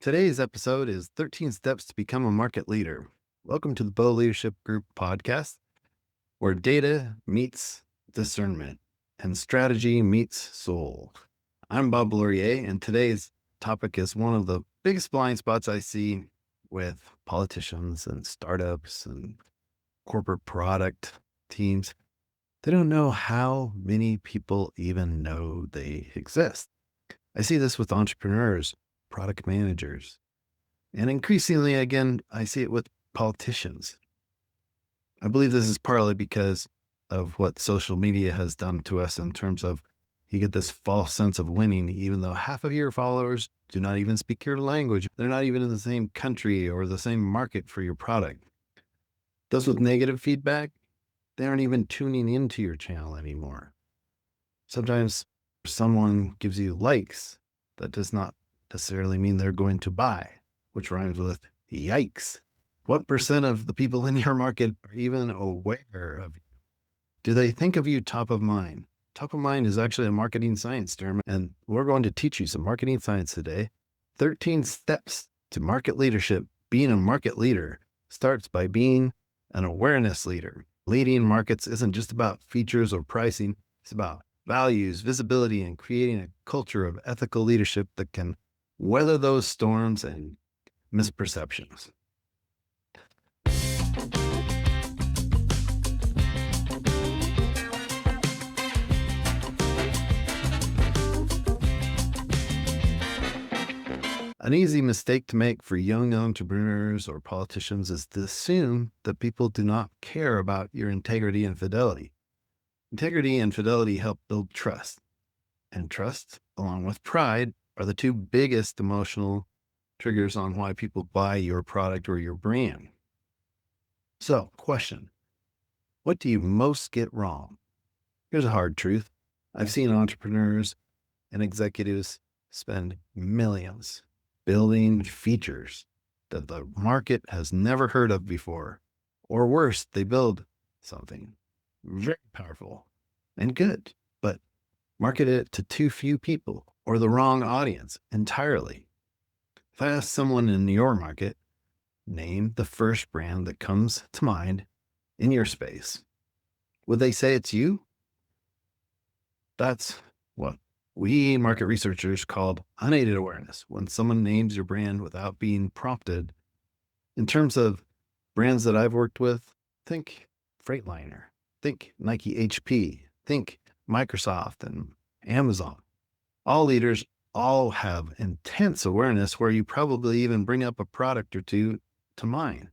Today's episode is 13 Steps to Become a Market Leader. Welcome to the Beau Leadership Group podcast, where data meets discernment and strategy meets soul. I'm Bob Beaulaurier, and today's topic is one of the biggest blind spots I see with politicians and startups and corporate product teams. They don't know how many people even know they exist. I see this with entrepreneurs, product managers, and increasingly, again, I see it with politicians. I believe this is partly because of what social media has done to us in terms of you get this false sense of winning, even though half of your followers do not even speak your language. They're not even in the same country or the same market for your product. Those with negative feedback, they aren't even tuning into your channel anymore. Sometimes someone gives you likes. That does not necessarily mean they're going to buy, which rhymes with yikes. What percent of the people in your market are even aware of you? Do they think of you top of mind? Top of mind is actually a marketing science term, and we're going to teach you some marketing science today. 13 steps to market leadership. Being a market leader starts by being an awareness leader. Leading markets isn't just about features or pricing. It's about values, visibility, and creating a culture of ethical leadership that can weather those storms and misperceptions. An easy mistake to make for young entrepreneurs or politicians is to assume that people do not care about your integrity and fidelity. Integrity and fidelity help build trust, and trust, along with pride, are the two biggest emotional triggers on why people buy your product or your brand. So, question: what do you most get wrong? Here's a hard truth. I've seen entrepreneurs and executives spend millions building features that the market has never heard of before. Or worse, they build something very powerful and good, but market it to too few people or the wrong audience entirely. If I ask someone in your market, name the first brand that comes to mind in your space, would they say it's you? That's what we market researchers called unaided awareness, when someone names your brand without being prompted. In terms of brands that I've worked with, think Freightliner, think Nike HP, think Microsoft and Amazon. All leaders all have intense awareness where you probably even bring up a product or two to mind.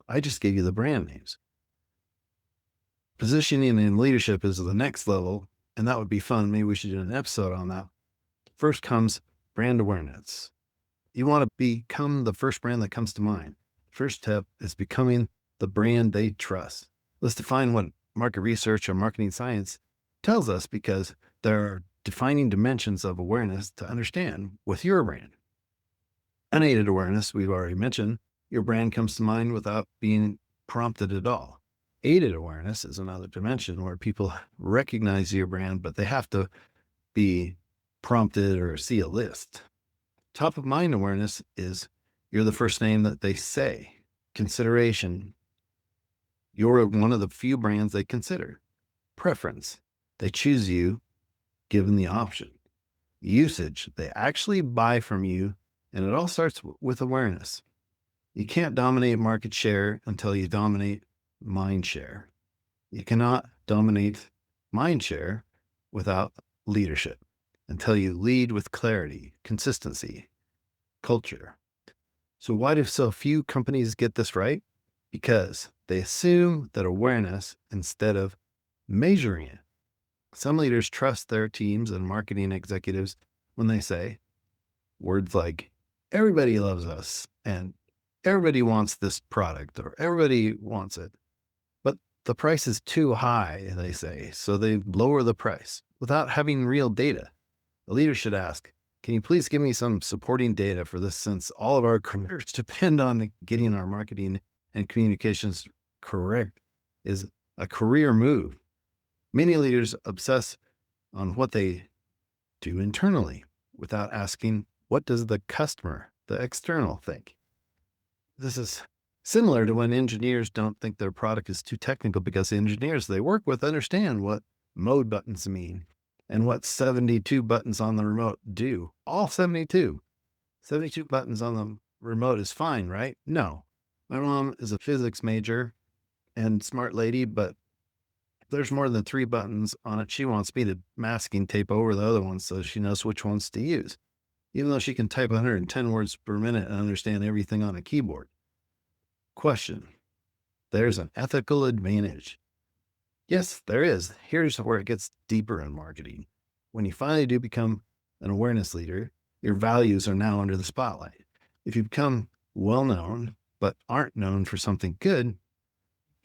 I just gave you the brand names. Positioning in leadership is the next level, and that would be fun. Maybe we should do an episode on that. First comes brand awareness. You want to become the first brand that comes to mind. First step is becoming the brand they trust. Let's define what market research or marketing science tells us, because there are defining dimensions of awareness to understand with your brand. Unaided awareness, we've already mentioned, your brand comes to mind without being prompted at all. Aided awareness is another dimension where people recognize your brand, but they have to be prompted or see a list. Top of mind awareness is you're the first name that they say. Consideration, you're one of the few brands they consider. Preference, they choose you given the option. Usage, they actually buy from you, and it all starts with awareness. You can't dominate market share until you dominate mind share. You cannot dominate mind share without leadership, until you lead with clarity, consistency, culture. So why do so few companies get this right? Because they assume that awareness instead of measuring it. Some leaders trust their teams and marketing executives when they say words like, everybody loves us, and everybody wants this product, or everybody wants it. But the price is too high, they say, so they lower the price without having real data. The leader should ask, can you please give me some supporting data for this, since all of our careers depend on getting our marketing and communications correct is a career move. Many leaders obsess on what they do internally without asking, what does the customer, the external think. This is similar to when engineers don't think their product is too technical because the engineers they work with understand what mode buttons mean and what 72 buttons on the remote do. All 72. 72 buttons on the remote is fine, right? No. My mom is a physics major and smart lady, but if there's more than 3 buttons on it, she wants me to masking tape over the other ones so she knows which ones to use, even though she can type 110 words per minute and understand everything on a keyboard. Question. There's an ethical advantage. Yes, there is. Here's where it gets deeper in marketing. When you finally do become an awareness leader, your values are now under the spotlight. If you become well known, but aren't known for something good,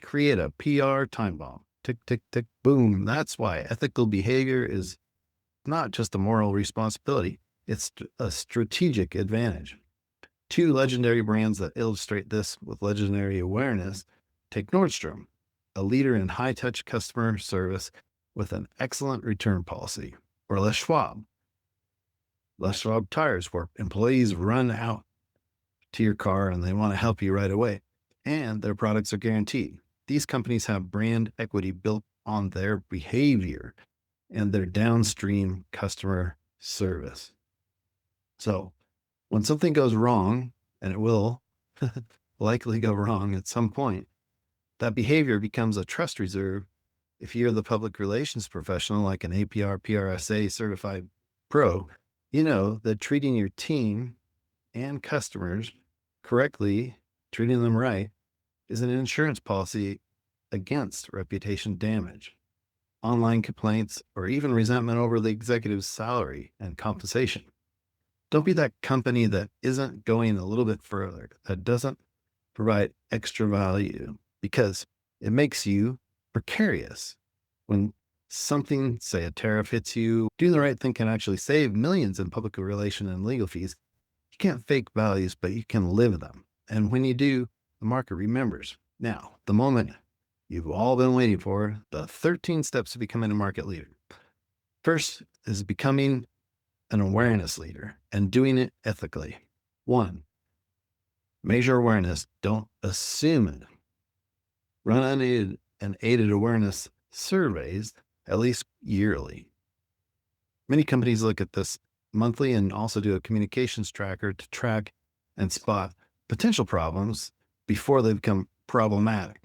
create a PR time bomb. Tick, tick, tick, boom. That's why ethical behavior is not just a moral responsibility, it's a strategic advantage. 2 legendary brands that illustrate this with legendary awareness. Take Nordstrom, a leader in high-touch customer service with an excellent return policy, or Les Schwab. Les Schwab tires, where employees run out to your car and they want to help you right away, and their products are guaranteed. These companies have brand equity built on their behavior and their downstream customer service. So when something goes wrong, and it will likely go wrong at some point, that behavior becomes a trust reserve. If you're the public relations professional, like an APR, PRSA certified pro, you know that treating your team and customers correctly, treating them right, is an insurance policy against reputation damage, online complaints, or even resentment over the executive's salary and compensation. Don't be that company that isn't going a little bit further, that doesn't provide extra value, because it makes you precarious. When something, say a tariff, hits you, doing the right thing can actually save millions in public relation and legal fees. You can't fake values, but you can live them. And when you do, the market remembers. Now, the moment you've all been waiting for, the 13 steps to becoming a market leader. First is becoming an awareness leader and doing it ethically. 1, measure awareness. Don't assume it. Run unaided and aided awareness surveys at least yearly. Many companies look at this monthly and also do a communications tracker to track and spot potential problems before they become problematic.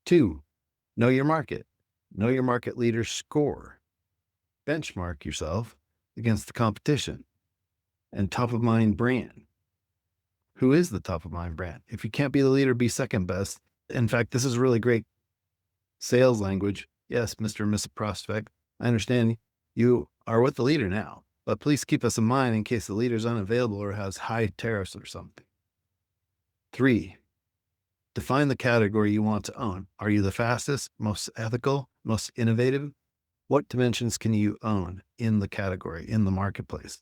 2, know your market. Know your market leader's score. Benchmark yourself against the competition and top of mind brand. Who is the top of mind brand? If you can't be the leader, be second best. In fact, this is really great sales language. Yes, Mr. and Mrs. Prospect, I understand you are with the leader now, but please keep us in mind in case the leader's unavailable or has high tariffs or something. 3, define the category you want to own. Are you the fastest, most ethical, most innovative? What dimensions can you own in the category, in the marketplace?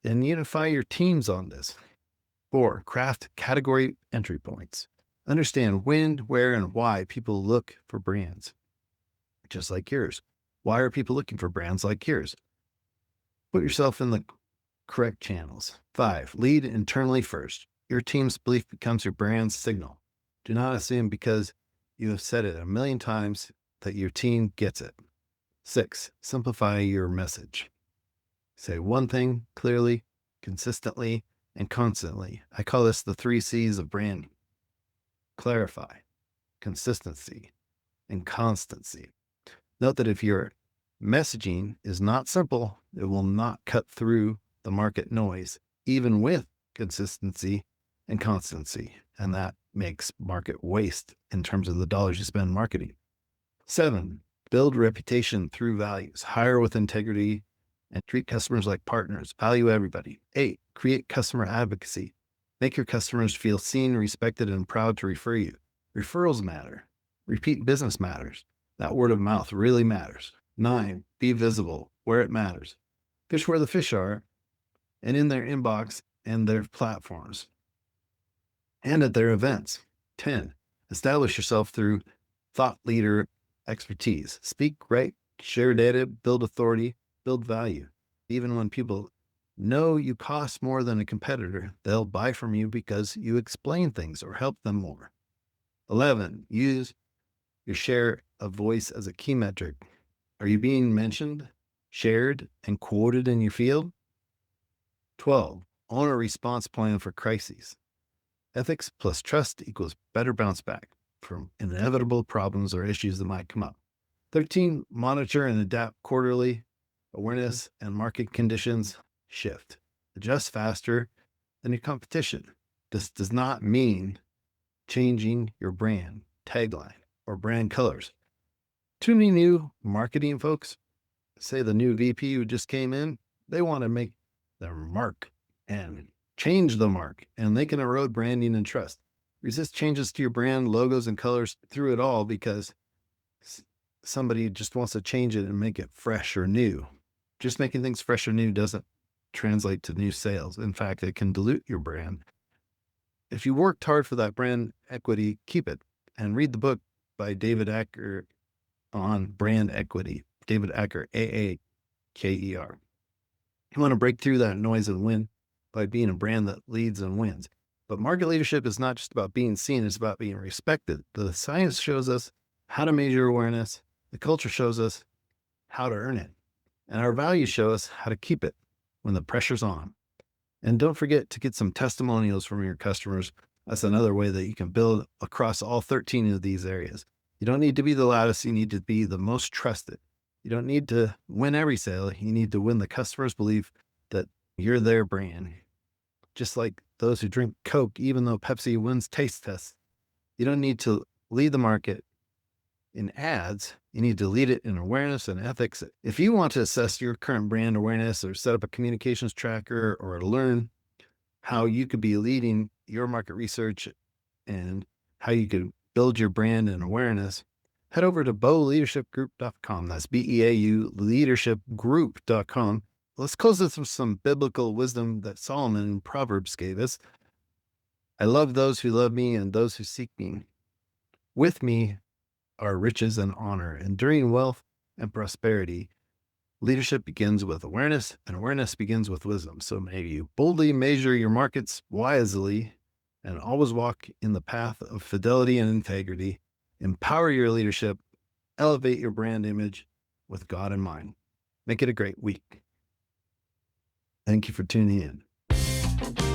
And unify your teams on this. 4, craft category entry points. Understand when, where, and why people look for brands just like yours. Why are people looking for brands like yours? Put yourself in the correct channels. 5, lead internally first. Your team's belief becomes your brand's signal. Do not assume because you have said it a million times that your team gets it. 6, simplify your message. Say one thing clearly, consistently, and constantly. I call this the 3 C's of branding. Clarify, consistency, and constancy. Note that if your messaging is not simple, it will not cut through the market noise, even with consistency and constancy. And that makes market waste in terms of the dollars you spend marketing. 7, build reputation through values. Hire with integrity and treat customers like partners. Value everybody. 8, create customer advocacy. Make your customers feel seen, respected, and proud to refer you. Referrals matter. Repeat business matters. That word of mouth really matters. 9, be visible where it matters. Fish where the fish are, and in their inbox and their platforms, and at their events. 10, establish yourself through thought leader expertise. Speak, write, share data, build authority, build value. Even when people Know you cost more than a competitor. They'll buy from you because you explain things or help them more. 11, use your share of voice as a key metric. Are you being mentioned, shared, and quoted in your field? 12, own a response plan for crises. Ethics plus trust equals better bounce back from inevitable problems or issues that might come up. 13, monitor and adapt quarterly. Awareness and market conditions shift. Adjust faster than your competition. This does not mean changing your brand, tagline, or brand colors. Too many new marketing folks, say the new VP who just came in, they want to make their mark and change the mark, and they can erode branding and trust. Resist changes to your brand, logos, and colors through it all because somebody just wants to change it and make it fresh or new. Just making things fresh or new doesn't translate to new sales. In fact, it can dilute your brand. If you worked hard for that brand equity, keep it and read the book by David Acker on brand equity. David Acker, Aaker. You want to break through that noise and win by being a brand that leads and wins. But market leadership is not just about being seen, it's about being respected. The science shows us how to measure awareness. The culture shows us how to earn it. And our values show us how to keep it when the pressure's on. And don't forget to get some testimonials from your customers. That's another way that you can build across all 13 of these areas. You don't need to be the loudest. You need to be the most trusted. You don't need to win every sale. You need to win the customer's belief that you're their brand. Just like those who drink Coke, even though Pepsi wins taste tests, you don't need to lead the market in ads. You need to lead it in awareness and ethics. If you want to assess your current brand awareness or set up a communications tracker or learn how you could be leading your market research and how you could build your brand and awareness, head over to beauleadershipgroup.com. That's BEAU leadershipgroup.com. Let's close this with some biblical wisdom that Solomon in Proverbs gave us. I love those who love me and those who seek me. With me are riches and honor, enduring wealth and prosperity. Leadership begins with awareness, and awareness begins with wisdom. So may you boldly measure your markets wisely and always walk in the path of fidelity and integrity. Empower your leadership, elevate your brand image with God in mind. Make it a great week. Thank you for tuning in.